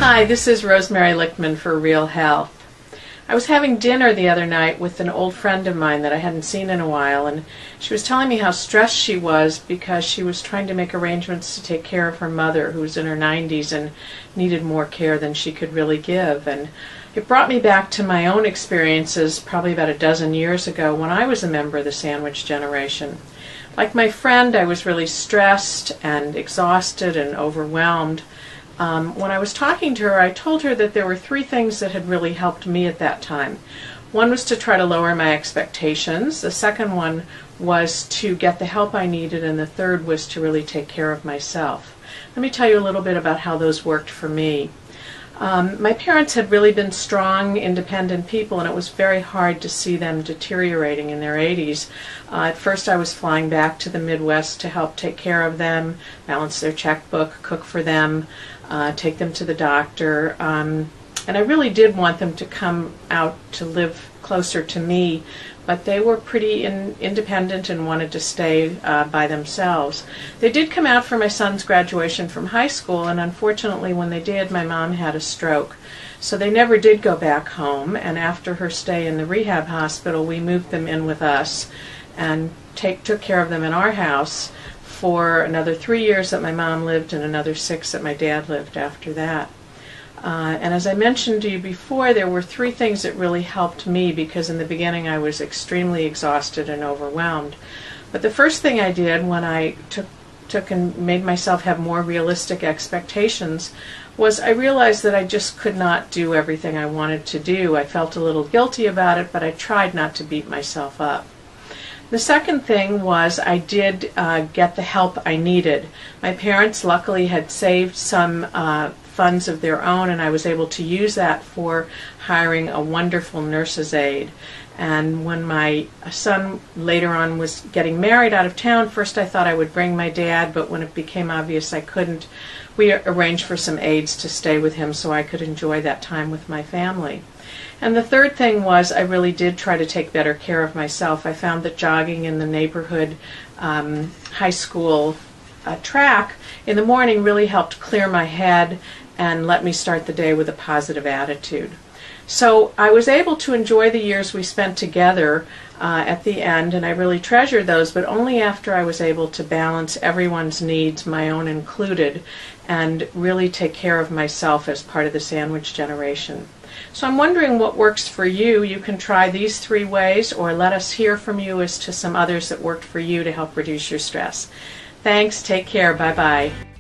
Hi, this is Rosemary Lichtman for Real Health. I was having dinner the other night with an old friend of mine that I hadn't seen in a while, and she was telling me how stressed she was because she was trying to make arrangements to take care of her mother, who was in her 90s and needed more care than she could really give. And it brought me back to my own experiences probably about a dozen years ago when I was a member of the sandwich generation. Like my friend, I was really stressed and exhausted and overwhelmed. When I was talking to her, I told her that there were three things that had really helped me at that time. One was to try to lower my expectations. The second one was to get the help I needed, and the third was to really take care of myself. Let me tell you a little bit about how those worked for me. My parents had really been strong, independent people, and it was very hard to see them deteriorating in their 80s. At first I was flying back to the Midwest to help take care of them, balance their checkbook, cook for them, take them to the doctor, and I really did want them to come out to live closer to me, but they were pretty independent and wanted to stay by themselves. They did come out for my son's graduation from high school, and unfortunately when they did, my mom had a stroke. So they never did go back home, and after her stay in the rehab hospital, we moved them in with us and took care of them in our house for another 3 years that my mom lived and another 6 that my dad lived after that. And as I mentioned to you before, there were three things that really helped me because in the beginning I was extremely exhausted and overwhelmed. But the first thing I did when I took and made myself have more realistic expectations was I realized that I just could not do everything I wanted to do. I felt a little guilty about it, but I tried not to beat myself up. The second thing was I did get the help I needed. My parents luckily had saved some funds of their own, and I was able to use that for hiring a wonderful nurse's aide. And when my son later on was getting married out of town, first I thought I would bring my dad, but when it became obvious I couldn't, we arranged for some aides to stay with him so I could enjoy that time with my family. And the third thing was I really did try to take better care of myself. I found that jogging in the neighborhood high school track in the morning really helped clear my head and let me start the day with a positive attitude. So I was able to enjoy the years we spent together at the end, and I really treasured those, but only after I was able to balance everyone's needs, my own included, and really take care of myself as part of the sandwich generation. So I'm wondering what works for you. You can try these three ways, or let us hear from you as to some others that worked for you to help reduce your stress. Thanks. Take care. Bye-bye.